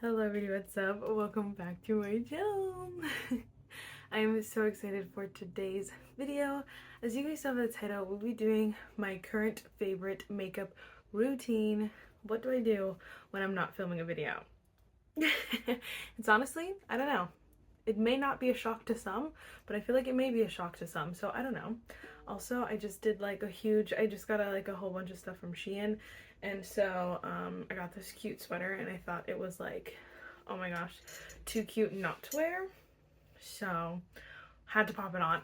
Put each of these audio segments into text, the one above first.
Hello everybody, what's up? Welcome back to my channel. I am so excited for today's video. As you guys saw by the title, we'll be doing my current favorite makeup routine. What do I do when I'm not filming a video? It's honestly, I don't know. It may not be a shock to some, but I feel like it may be a shock to some, so I don't know. Also, I just did like I just got a whole bunch of stuff from Shein, and so I got this cute sweater and I thought it was like, oh my gosh, too cute not to wear, so had to pop it on.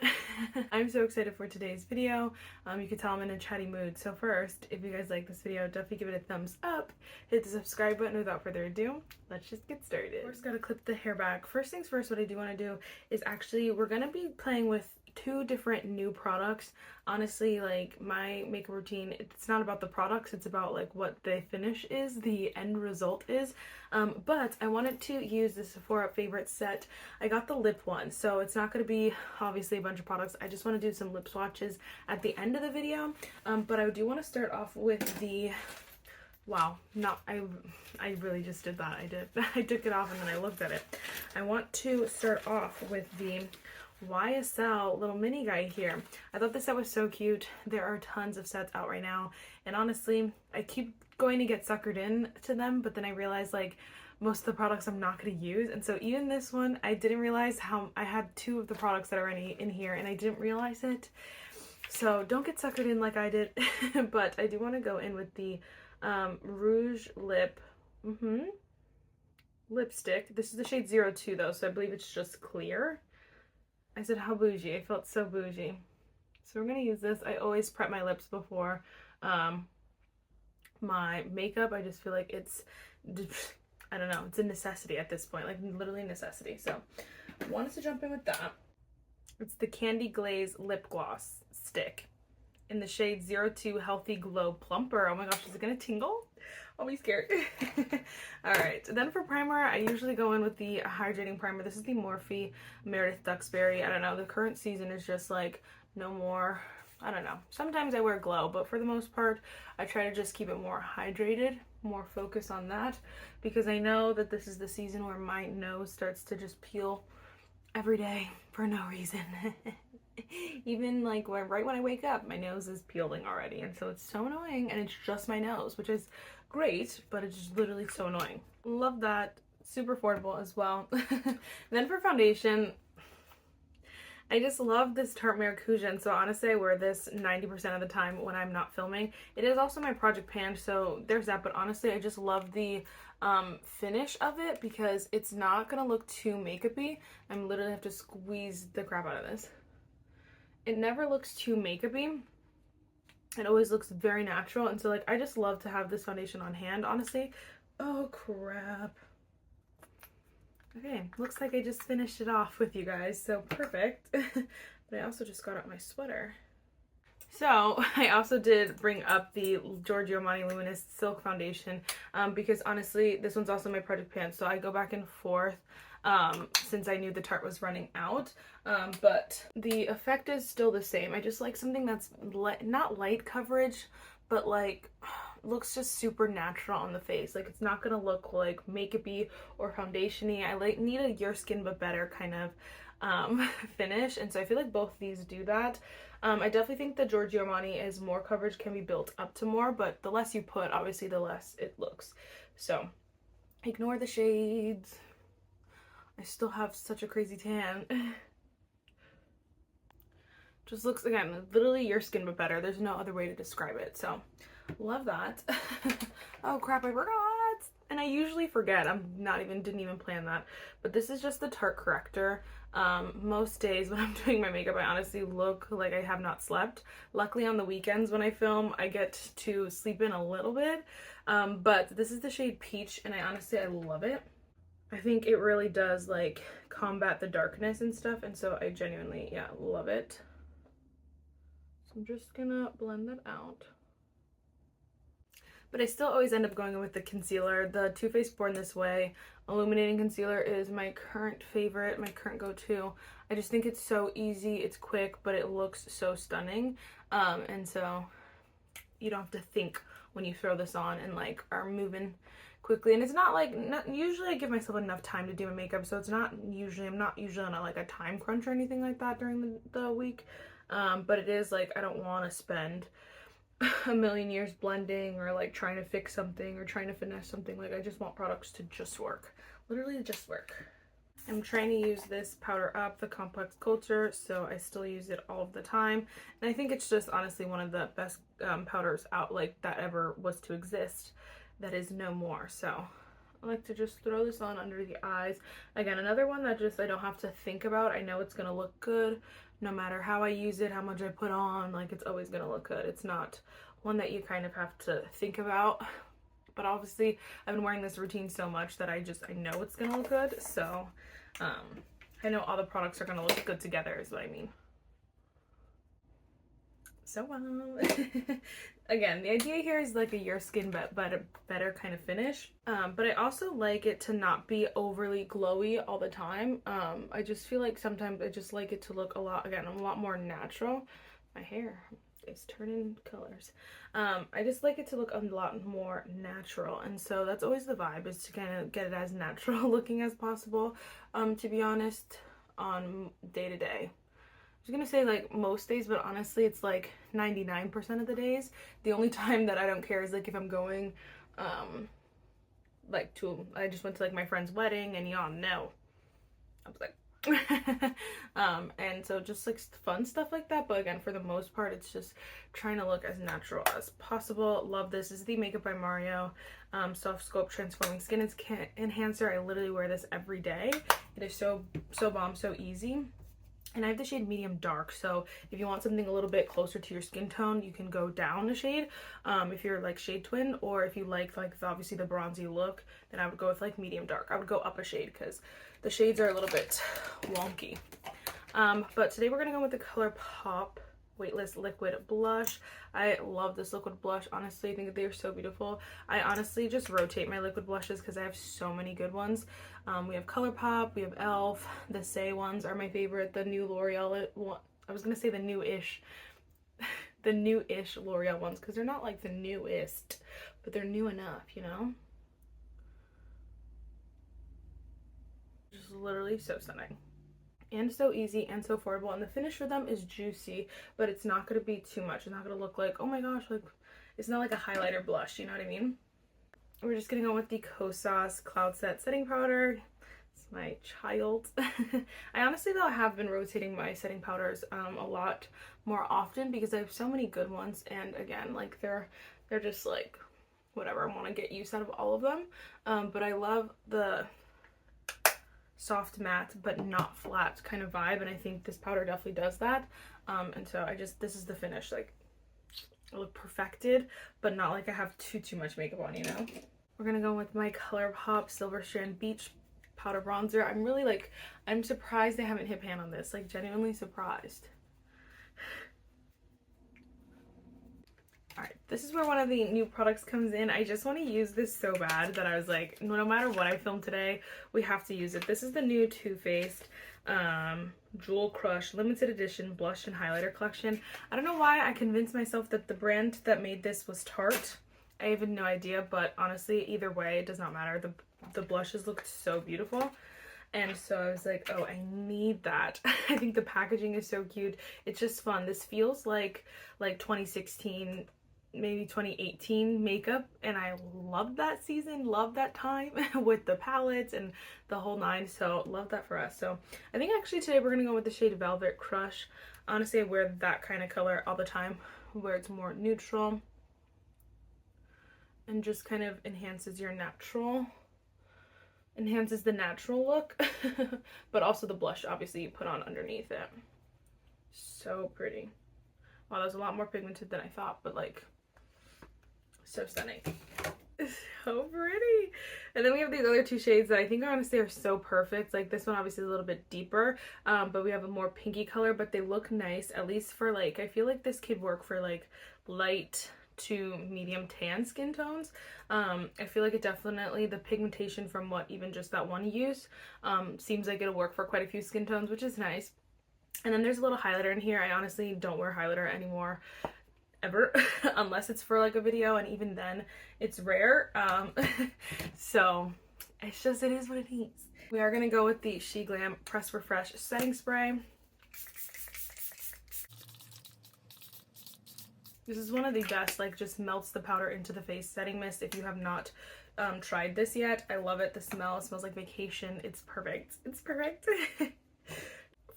I'm so excited for today's video. You can tell I'm in a chatty mood. So first, if you guys like this video, definitely give it a thumbs up, hit the subscribe button. Without further ado, let's just get started. First, gotta clip the hair back. First things first, what I do want to do is actually, we're gonna be playing with two different new products. Honestly, like my makeup routine, it's not about the products, it's about like what the finish is, the end result is. But I wanted to use the Sephora favorite set. I got the lip one, so it's not going to be obviously a bunch of products. I just want to do some lip swatches at the end of the video. But I do want to start off with the, wow, no, I really just did that. I took it off and then I looked at it. I want to start off with the YSL little mini guy here. I thought this set was so cute. There are tons of sets out right now, and honestly, I keep going to get suckered in to them, but then I realize like most of the products I'm not going to use, and so even this one, I didn't realize how I had two of the products that are already in here, and I didn't realize it. So don't get suckered in like I did. But I do want to go in with the Rouge Lip lipstick. This is the shade 02 though, so I believe it's just clear. I said how bougie. I felt so bougie. So we're going to use this. I always prep my lips before my makeup. I just feel like it's, I don't know, it's a necessity at this point, like literally a necessity. So I wanted to jump in with that. It's the Candy Glaze Lip Gloss Stick in the shade 02 Healthy Glow Plumper. Oh my gosh, is it going to tingle? I'll be scared. Alright, then for primer, I usually go in with the hydrating primer. This is the Morphe Meredith Duxbury. I don't know, the current season is just like no more, I don't know. Sometimes I wear glow, but for the most part, I try to just keep it more hydrated, more focus on that, because I know that this is the season where my nose starts to just peel every day for no reason. Even like right when I wake up, my nose is peeling already, and so it's so annoying, and it's just my nose, which is great, but it's just literally so annoying. Love that. Super affordable as well. Then for foundation, I just love this Tarte Maracuja, and so honestly I wear this 90% of the time when I'm not filming. It is also my project pan, so there's that, but honestly I just love the finish of it because it's not gonna look too makeup-y. I'm literally have to squeeze the crap out of this. It never looks too makeup-y. It always looks very natural, and so like I just love to have this foundation on hand, honestly. Oh crap. Okay, looks like I just finished it off with you guys, so perfect. But I also just got out my sweater. So I also did bring up the Giorgio Armani Luminous Silk Foundation because honestly this one's also my project pan, so I go back and forth since I knew the Tarte was running out, but the effect is still the same. I just like something that's not light coverage, but like looks just super natural on the face. Like it's not gonna look like makeup-y or foundation-y. I like need a your skin but better kind of finish, and so I feel like both these do that. I definitely think the Giorgio Armani is more coverage, can be built up to more, but the less you put, obviously the less it looks. So ignore the shades. I still have such a crazy tan. Just looks, again, literally your skin but better. There's no other way to describe it. So love that. Oh crap, I forgot. And I usually forget. Didn't even plan that. But this is just the Tarte Corrector. Most days when I'm doing my makeup, I honestly look like I have not slept. Luckily on the weekends when I film, I get to sleep in a little bit. But this is the shade Peach, and I love it. I think it really does like combat the darkness and stuff, and so I genuinely, yeah, love it. So I'm just gonna blend that out. But I still always end up going with the concealer. The Too Faced Born This Way Illuminating Concealer is my current favorite, my current go-to. I just think it's so easy, it's quick, but it looks so stunning. And so you don't have to think when you throw this on and like are moving quickly. And it's not like, usually I give myself enough time to do my makeup, so it's not usually, I'm not usually on like a time crunch or anything like that during the week. But it is like, I don't want to spend a million years blending or like trying to fix something or trying to finesse something. Like, I just want products to just work, literally just work. I'm trying to use this powder up, the Complex Culture, so I still use it all of the time. And I think it's just honestly one of the best powders out, like, that ever was to exist, that is no more. So I like to just throw this on under the eyes. Again, another one that just I don't have to think about. I know it's gonna look good no matter how I use it, how much I put on, like, it's always gonna look good. It's not one that you kind of have to think about. But obviously I've been wearing this routine so much that I know it's gonna look good. So I know all the products are gonna look good together is what I mean. So again, the idea here is like a your skin but better kind of finish. But I also like it to not be overly glowy all the time. I just feel like sometimes I just like it to look a lot more natural. My hair is turning colors. I just like it to look a lot more natural, and so that's always the vibe, is to kind of get it as natural looking as possible, to be honest, on day to day. I was gonna say like most days, but honestly it's like 99% of the days. The only time that I don't care is like if I'm going like I just went to like my friend's wedding and y'all know I was like and so just like fun stuff like that. But again, for the most part, it's just trying to look as natural as possible. Love this. This is the Makeup by Mario Soft Sculpt Transforming Skin Enhancer. I literally wear this every day. It is so bomb, so easy. And I have the shade medium dark, so if you want something a little bit closer to your skin tone, you can go down a shade if you're like shade twin, or if you like obviously the bronzy look, then I would go with like medium dark. I would go up a shade because the shades are a little bit wonky. But today we're gonna go with the ColourPop Weightless Liquid Blush. I love this liquid blush. Honestly, I think they are so beautiful. I honestly just rotate my liquid blushes because I have so many good ones. We have ColourPop, we have e.l.f. The Say ones are my favorite. The new L'Oreal one, I was gonna say the new-ish L'Oreal ones, because they're not like the newest, but they're new enough, you know? Just literally so stunning. And so easy and so affordable, and the finish for them is juicy, but it's not going to be too much. It's not going to look like, oh my gosh, like, it's not like a highlighter blush, you know what I mean? We're just going to go with the Kosas Cloud Set Setting Powder. It's my child. I honestly, though, have been rotating my setting powders a lot more often because I have so many good ones, and again, like, they're just like, whatever, I want to get use out of all of them. But I love the soft matte but not flat kind of vibe, and I think this powder definitely does that. And so this is the finish. Like, I look perfected, but not like I have too much makeup on, you know? We're gonna go with my ColourPop Silver Strand Beach Powder Bronzer. I'm really like, I'm surprised they haven't hit pan on this, like genuinely surprised. Alright, this is where one of the new products comes in. I just want to use this so bad that I was like, no matter what I film today, we have to use it. This is the new Too Faced Jewel Crush Limited Edition Blush and Highlighter Collection. I don't know why I convinced myself that the brand that made this was Tarte. I have no idea, but honestly, either way, it does not matter. The blushes looked so beautiful. And so I was like, oh, I need that. I think the packaging is so cute. It's just fun. This feels like 2016, maybe 2018 makeup, and I love that season, love that time with the palettes and the whole nine, so love that for us. So I think actually today we're gonna go with the shade Velvet Crush. Honestly, I wear that kind of color all the time, where it's more neutral and just kind of enhances the natural look, but also the blush obviously you put on underneath it. So pretty. Wow, that was a lot more pigmented than I thought, but like, so stunning. So pretty. And then we have these other two shades that I think honestly are so perfect. Like, this one obviously is a little bit deeper, but we have a more pinky color, but they look nice, at least for like, I feel like this could work for like light to medium tan skin tones. I feel like it definitely, the pigmentation from what even just that one use seems like it'll work for quite a few skin tones, which is nice. And then there's a little highlighter in here. I honestly don't wear highlighter anymore ever unless it's for like a video, and even then it's rare. So it's just, it is what it is. We are gonna go with the She Glam Press Refresh setting spray. This is one of the best, like, just melts the powder into the face setting mist. If you have not tried this yet, I love it. The smell, it smells like vacation. It's perfect. It's perfect.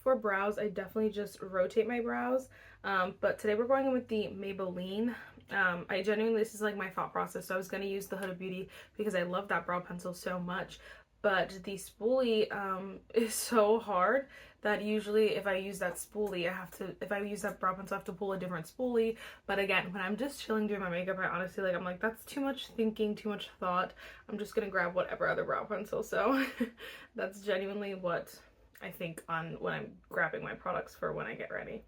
For brows, I definitely just rotate my brows, but today we're going in with the Maybelline. I genuinely, this is like my thought process, so I was going to use the Huda Beauty because I love that brow pencil so much, but the spoolie is so hard that usually if I use that spoolie, if I use that brow pencil, I have to pull a different spoolie. But again, when I'm just chilling doing my makeup, I honestly, like, I'm like, that's too much thinking, too much thought. I'm just gonna grab whatever other brow pencil. So that's genuinely what I think on when I'm grabbing my products for when I get ready.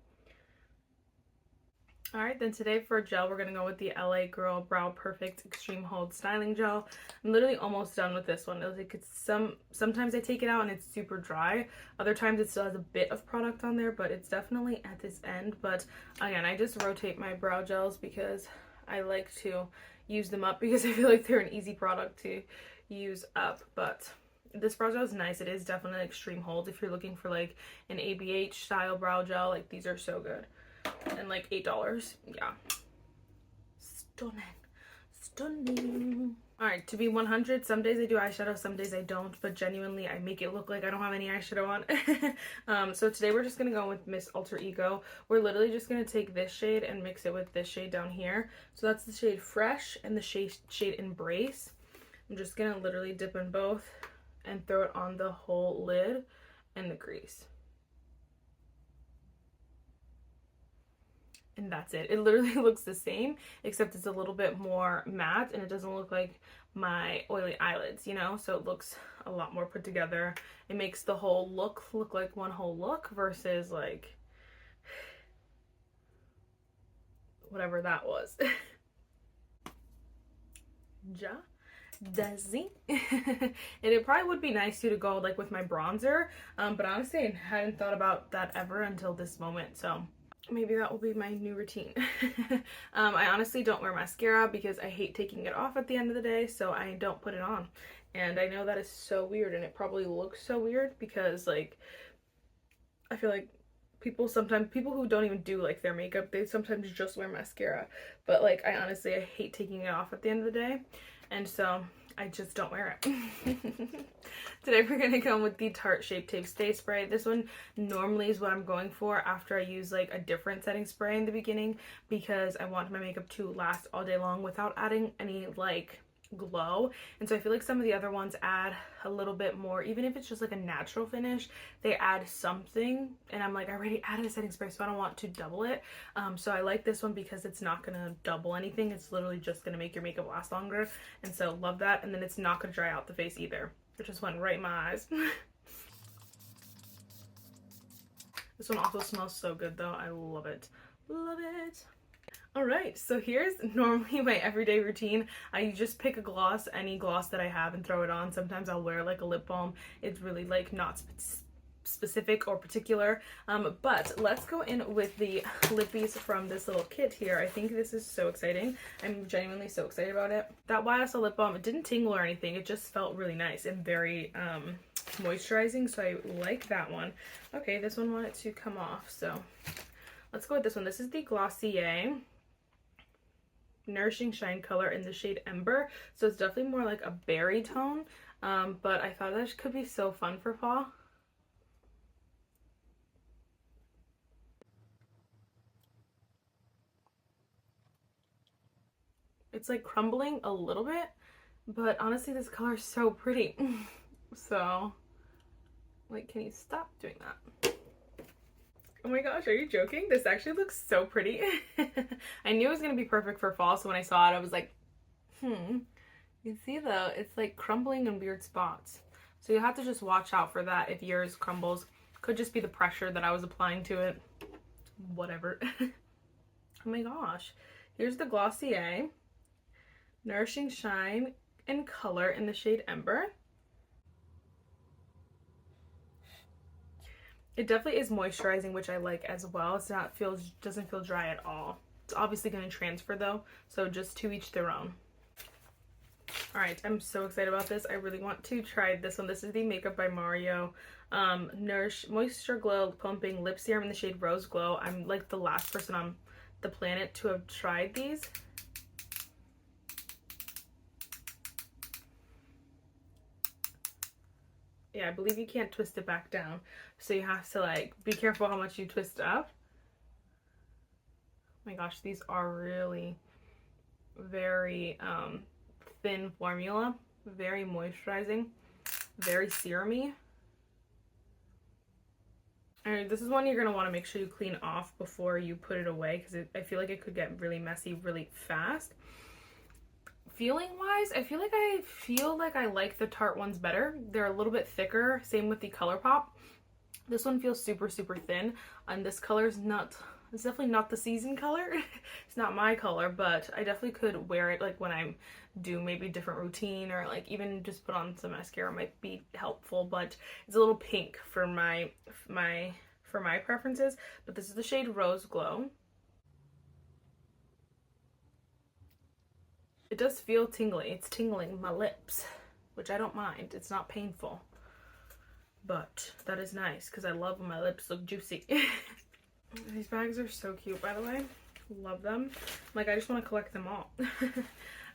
Alright, then today for gel, we're going to go with the LA Girl Brow Perfect Extreme Hold Styling Gel. I'm literally almost done with this one. Like, it's sometimes I take it out and it's super dry. Other times it still has a bit of product on there, but it's definitely at this end. But again, I just rotate my brow gels because I like to use them up because I feel like they're an easy product to use up. But this brow gel is nice. It is definitely an extreme hold. If you're looking for like an ABH style brow gel, like, these are so good. And like $8. Yeah. Stunning. Stunning. Alright, to be 100, some days I do eyeshadow, some days I don't, but genuinely I make it look like I don't have any eyeshadow on. So today we're just going to go with Miss Alter Ego. We're literally just going to take this shade and mix it with this shade down here. So that's the shade Fresh and the shade Embrace. I'm just going to literally dip in both and throw it on the whole lid and the crease. And that's it. It literally looks the same, except it's a little bit more matte and it doesn't look like my oily eyelids, you know? So it looks a lot more put together. It makes the whole look like one whole look versus like whatever that was. Ja. Desi. And it probably would be nice to go like with my bronzer, but honestly I hadn't thought about that ever until this moment, so maybe that will be my new routine. I honestly don't wear mascara because I hate taking it off at the end of the day, so I don't put it on. And I know that is so weird, and it probably looks so weird because, like, I feel like people who don't even do like their makeup, they sometimes just wear mascara. But like, I hate taking it off at the end of the day, and so I just don't wear it. Today we're going to go with the Tarte Shape Tape Stay Spray. This one normally is what I'm going for after I use like a different setting spray in the beginning, because I want my makeup to last all day long without adding any like glow. And so I feel like some of the other ones add a little bit more, even if it's just like a natural finish, they add something, and I'm like, I already added a setting spray, so I don't want to double it. So I like this one because it's not gonna double anything. It's literally just gonna make your makeup last longer, and so love that. And then it's not gonna dry out the face either. It just went right in my eyes. This one also smells so good though. I love it. Love it. Alright, so here's normally my everyday routine. I just pick a gloss, any gloss that I have, and throw it on. Sometimes I'll wear like a lip balm. It's really like not specific or particular. But let's go in with the lippies from this little kit here. I think this is so exciting. I'm genuinely so excited about it. That YSL lip balm, it didn't tingle or anything. It just felt really nice and very moisturizing, so I like that one. Okay, this one wanted to come off, so let's go with this one. This is the Glossier Nourishing Shine color in the shade Ember, so it's definitely more like a berry tone, but I thought that could be so fun for fall. It's like crumbling a little bit, but honestly this color is so pretty. So like, can you stop doing that? Oh my gosh, are you joking? This actually looks so pretty. I knew it was gonna be perfect for fall, so when I saw it, I was like, You see though, it's like crumbling in weird spots. So you have to just watch out for that if yours crumbles. Could just be the pressure that I was applying to it. Whatever. Oh my gosh. Here's the Glossier Nourishing Shine in color in the shade Ember. It definitely is moisturizing, which I like as well. It's not doesn't feel dry at all. It's obviously going to transfer though, so just to each their own. Alright, I'm so excited about this. I really want to try this one. This is the Makeup by Mario Nourish Moisture Glow Plumping Lip Serum in the shade Rose Glow. I'm like the last person on the planet to have tried these. Yeah, I believe you can't twist it back down, so you have to like be careful how much you twist up. Oh my gosh, these are really very thin formula, very moisturizing, very serumy. And this is one you're going to want to make sure you clean off before you put it away, because I feel like it could get really messy really fast. Feeling wise, I feel like I like the Tarte ones better. They're a little bit thicker. Same with the ColourPop. This one feels super thin, and this color is not, it's definitely not the season color. It's not my color, but I definitely could wear it like when I do maybe different routine, or like even just put on some mascara might be helpful. But it's a little pink for my preferences. But this is the shade Rose Glow. It does feel tingly. It's tingling my lips, which I don't mind. It's not painful. But that is nice because I love when my lips look juicy. These bags are so cute, by the way. Love them. Like, I just want to collect them all.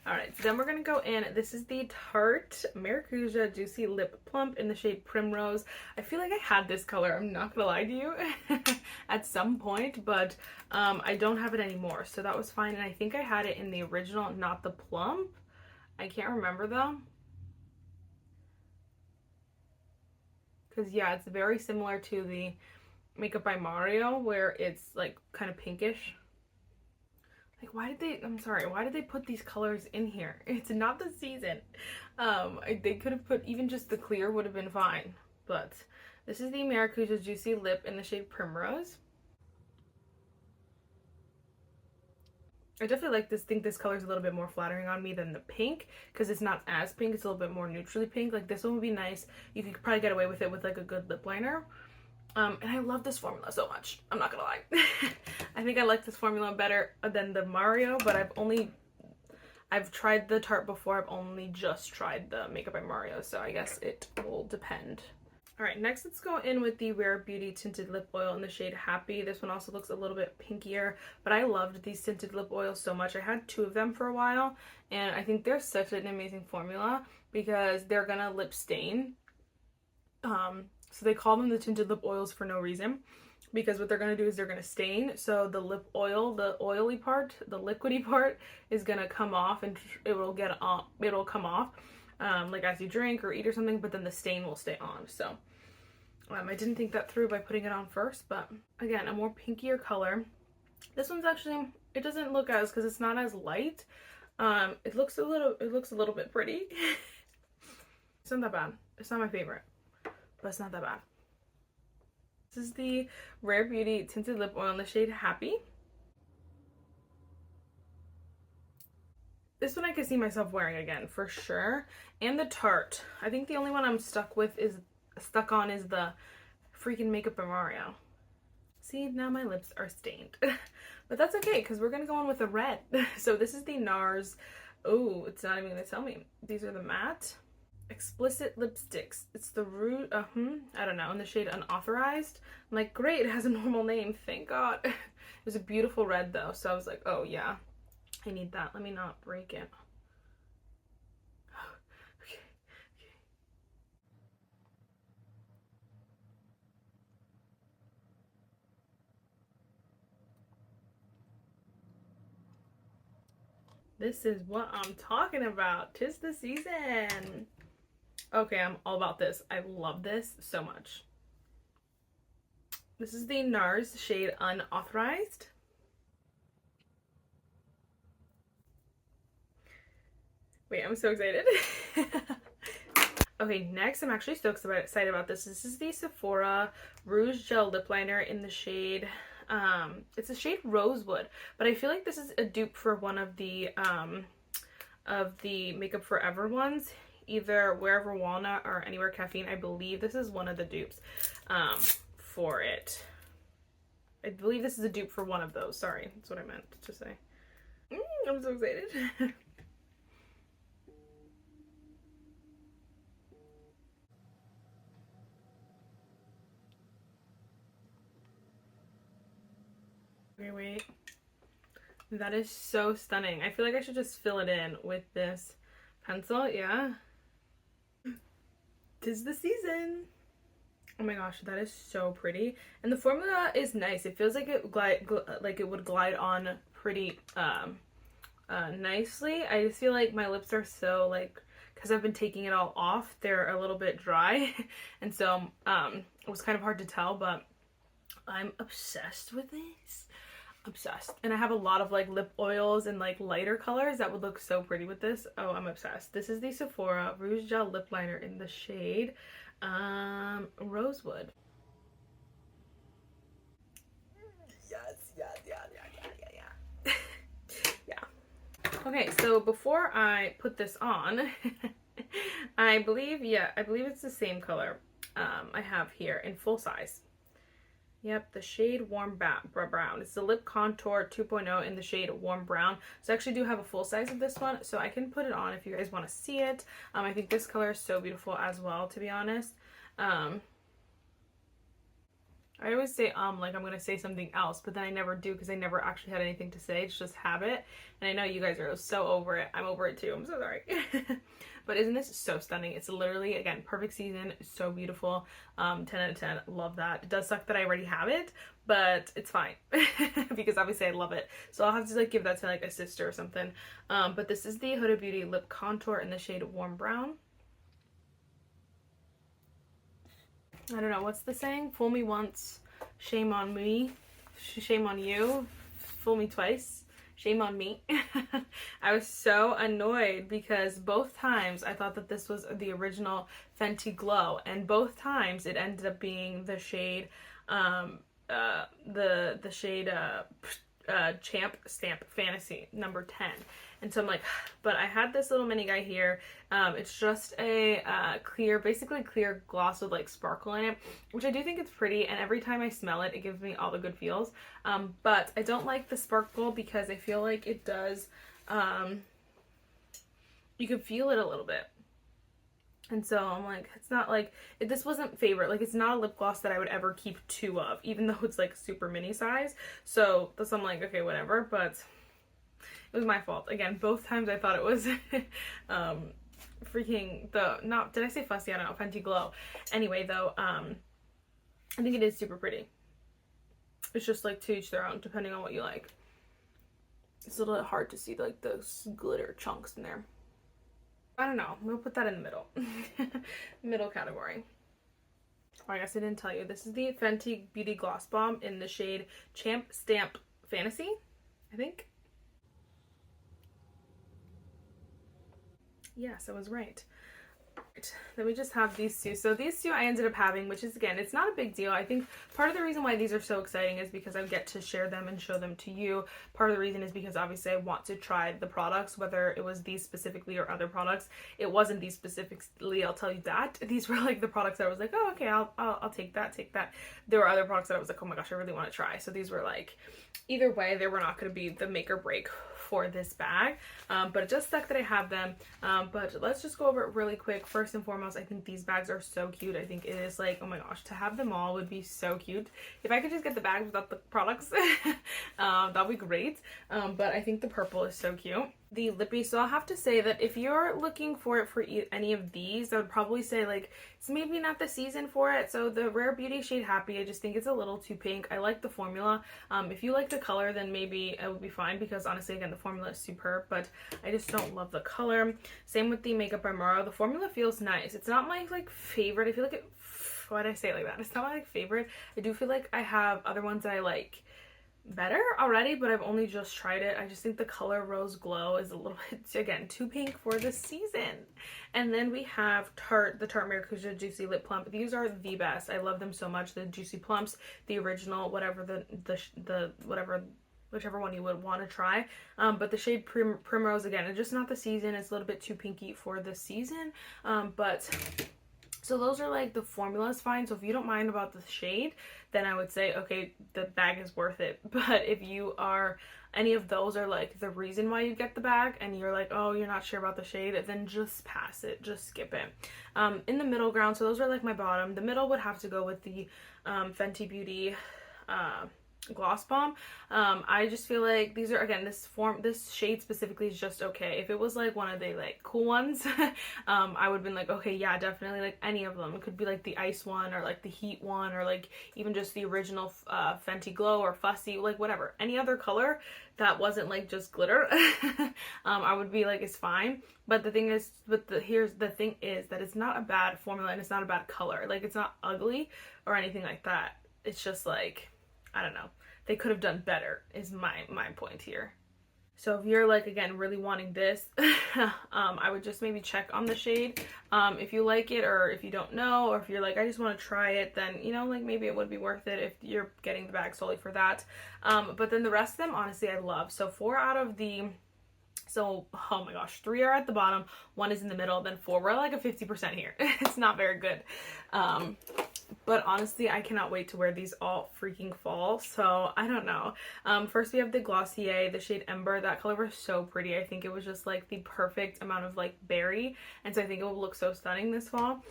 Alright, so then we're going to go in. This is the Tarte Maracuja Juicy Lip Plump in the shade Primrose. I feel like I had this color, I'm not going to lie to you, at some point, but I don't have it anymore, so that was fine. And I think I had it in the original, not the plump. I can't remember, though. Because, yeah, it's very similar to the Makeup by Mario, where it's, like, kind of pinkish. Like, why did they put these colors in here? It's not the season. They could have put, even just the clear would have been fine. But this is the Maracuja Juicy Lip in the shade Primrose. I definitely like this. Think this color is a little bit more flattering on me than the pink, because it's not as pink. It's a little bit more neutrally pink. Like, this one would be nice. You could probably get away with it with like a good lip liner. And I love this formula so much. I'm not gonna lie. I think I like this formula better than the Mario, but I've tried the Tarte before. I've only just tried the Makeup by Mario, so I guess it will depend. Alright, next let's go in with the Rare Beauty Tinted Lip Oil in the shade Happy. This one also looks a little bit pinkier, but I loved these tinted lip oils so much. I had 2 of them for a while, and I think they're such an amazing formula because they're gonna lip stain. So they call them the tinted lip oils for no reason, because what they're going to do is they're going to stain. So the lip oil, the oily part, the liquidy part is going to come off, and it'll come off like as you drink or eat or something, but then the stain will stay on. So I didn't think that through by putting it on first, but again, a more pinkier color. This one's actually, it doesn't look as, because it's not as light. It looks a little bit pretty. It's not that bad. It's not my favorite, but it's not that bad. This is the Rare Beauty Tinted Lip Oil in the shade Happy. This one I could see myself wearing again for sure. And the Tarte. I think the only one I'm stuck on is the freaking Makeup by Mario. See, now my lips are stained. But that's okay, because we're going to go on with the red. So this is the NARS. Oh, it's not even going to tell me. These are the matte explicit lipsticks. It's the Rouge, I don't know, in the shade Unauthorized. I'm like, great, it has a normal name, thank God. It was a beautiful red though, so I was like, oh yeah, I need that. Let me not break it. Okay. This is what I'm talking about. 'Tis the season. Okay, I'm all about this. I love this so much. This is the NARS shade Unauthorized. Wait, I'm so excited. Okay, next, I'm actually so excited about this. This is the Sephora Rouge Gel Lip Liner in the shade, it's a shade Rosewood, but I feel like this is a dupe for one of the Makeup Forever ones. Either Wherever Walnut or Anywhere Caffeine. I believe this is one of the dupes for it. I believe this is a dupe for one of those. Sorry, that's what I meant to say. I'm so excited. Okay, wait. That is so stunning. I feel like I should just fill it in with this pencil. Yeah. 'Tis the season. Oh my gosh, that is so pretty. And the formula is nice. It feels like it would glide on pretty nicely. I just feel like my lips are so like, because I've been taking it all off, they're a little bit dry. And so it was kind of hard to tell, but I'm obsessed with this. Obsessed. And I have a lot of like lip oils and like lighter colors that would look so pretty with this. Oh, I'm obsessed. This is the Sephora Rouge Gel Lip Liner in the shade Rosewood. Yes, yeah. Yeah. Okay, so before I put this on, I believe it's the same color I have here in full size. Yep, the shade Warm Brown. It's the Lip Contour 2.0 in the shade Warm Brown. So I actually do have a full size of this one, so I can put it on if you guys want to see it. I think this color is so beautiful as well, to be honest. I always say like I'm going to say something else, but then I never do because I never actually had anything to say. It's just habit. And I know you guys are so over it. I'm over it too. I'm so sorry. But isn't this so stunning? It's literally, again, perfect season. So beautiful. 10 out of 10. Love that. It does suck that I already have it, but it's fine because obviously I love it. So I'll have to like give that to like a sister or something. But this is the Huda Beauty Lip Contour in the shade Warm Brown. I don't know, what's the saying? Fool me once, shame on me. Shame on you. Fool me twice. Shame on me. I was so annoyed because both times I thought that this was the original Fenty Glow, and both times it ended up being the shade Champ Stamp Fantasy number 10. And so I'm like, but I had this little mini guy here. It's just a basically clear gloss with like sparkle in it, which I do think it's pretty, and every time I smell it, it gives me all the good feels. But I don't like the sparkle because I feel like it does, you can feel it a little bit. And so I'm like, it's not like, this wasn't favorite. Like, it's not a lip gloss that I would ever keep two of, even though it's like super mini size. So that's, I'm like, okay, whatever. But it was my fault. Again, both times I thought it was did I say fussy? I don't know, Fenty Glow. Anyway, though, I think it is super pretty. It's just like to each their own, depending on what you like. It's a little bit hard to see like those glitter chunks in there. I don't know. We'll put that in the middle. Middle category. Oh, I guess I didn't tell you. This is the Fenty Beauty Gloss Bomb in the shade Champ Stamp Fantasy, I think. Yes, I was right. Then we just have these two. So these two I ended up having, which is, again, it's not a big deal. I think part of the reason why these are so exciting is because I get to share them and show them to you. Part of the reason is because obviously I want to try the products, whether it was these specifically or other products. It wasn't these specifically, I'll tell you that. These were like the products that I was like, oh, okay, I'll take that. There were other products that I was like, oh my gosh, I really want to try. So these were like, either way, they were not going to be the make or break for this bag, but it just sucked that I have them. But let's just go over it really quick. First and foremost, I think these bags are so cute. I think it is like, oh my gosh, to have them all would be so cute. If I could just get the bags without the products, that'd be great. But I think the purple is so cute. The lippy, so I'll have to say that if you're looking for it for any of these, I would probably say like it's maybe not the season for it. So the Rare Beauty shade Happy, I just think it's a little too pink. I like the formula. If you like the color, then maybe it would be fine, because honestly, again, the formula is superb, but I just don't love the color. Same with the Makeup by Mara. The formula feels nice. It's not my like favorite. I feel like why did I say it like that? It's not my like favorite. I do feel like I have other ones that I like better already, but I've only just tried it. I just think the color Rose Glow is a little bit, again, too pink for this season. And then we have Tarte, the Tarte Maracuja Juicy Lip Plump. These are the best. I love them so much. The Juicy Plumps, the original, whatever whichever one you would want to try. But the shade Primrose, again, it's just not the season. It's a little bit too pinky for the season. But So those are like the formula is fine. So if you don't mind about the shade, then I would say, okay, the bag is worth it. But if you are, any of those are like the reason why you get the bag and you're like, oh, you're not sure about the shade, then just pass it, just skip it. In the middle ground, so those are like my bottom. The middle would have to go with the Fenty Beauty gloss bomb. I just feel like these are, again, this shade specifically is just okay. If it was like one of the like cool ones, I would have been like, okay, yeah, definitely, like any of them. It could be like the ice one or like the heat one or like even just the original Fenty Glow or Fussy, like whatever, any other color that wasn't like just glitter. I would be like, it's fine. But the thing is, here's the thing is that it's not a bad formula and it's not a bad color. Like it's not ugly or anything like that. It's just like, I don't know, they could have done better is my point here. So if you're like, again, really wanting this, I would just maybe check on the shade if you like it, or if you don't know, or if you're like, I just want to try it, then, you know, like maybe it would be worth it if you're getting the bag solely for that. But then the rest of them, honestly, I love. So 4 out of the, so, oh my gosh, 3 are at the bottom, 1 is in the middle, then 4, we're like a 50% here. It's not very good. But honestly, I cannot wait to wear these all freaking fall. So I don't know. First we have the Glossier, the shade Ember. That color was so pretty. I think it was just like the perfect amount of like berry. And so I think it will look so stunning this fall.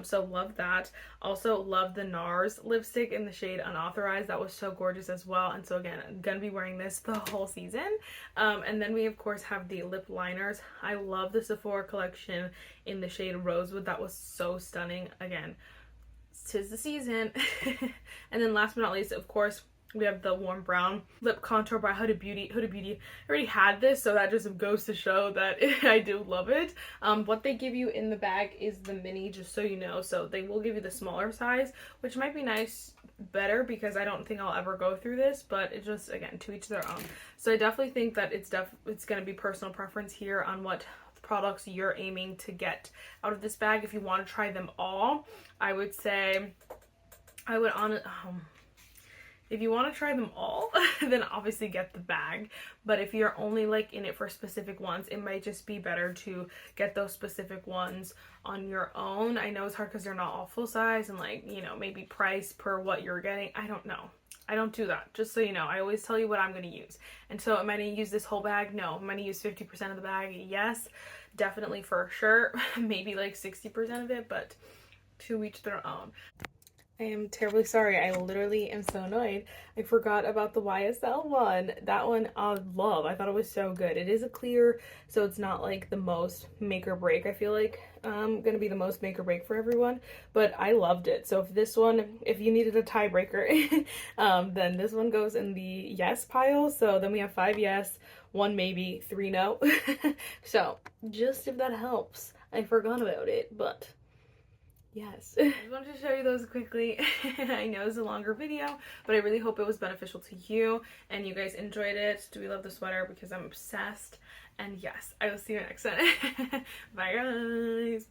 So love that. Also love the NARS lipstick in the shade Unauthorized. That was so gorgeous as well. And so again, I'm gonna be wearing this the whole season. And then we of course have the lip liners. I love the Sephora collection in the shade Rosewood. That was so stunning. Again, 'tis the season. And then last but not least, of course, we have the warm brown lip contour by Huda Beauty. I already had this, so that just goes to show that I do love it. What they give you in the bag is the mini, just so you know. So they will give you the smaller size, which might be nice, better, because I don't think I'll ever go through this, but it just, again, to each their own. So I definitely think that it's going to be personal preference here on what products you're aiming to get out of this bag. If you want to try them all, I would say if you want to try them all, then obviously get the bag. But if you're only like in it for specific ones, it might just be better to get those specific ones on your own. I know it's hard because they're not all full size and like, you know, maybe price per what you're getting. I don't know. I don't do that, just so you know. I always tell you what I'm going to use. And so am I going to use this whole bag? No. Am I going to use 50% of the bag? Yes, definitely, for sure. Maybe like 60% of it, but to each their own. I am terribly sorry. I literally am so annoyed. I forgot about the YSL one. That one I love. I thought it was so good. It is a clear, so it's not like the most make or break. I feel like gonna be the most make or break for everyone, but I loved it. So if this one, if you needed a tiebreaker, then this one goes in the yes pile. So then we have 5 yes, 1 maybe, 3 no. So just if that helps. I forgot about it, but yes. I just wanted to show you those quickly. I know it's a longer video, but I really hope it was beneficial to you and you guys enjoyed it. Do we love the sweater? Because I'm obsessed. And yes, I will see you next time. Bye guys.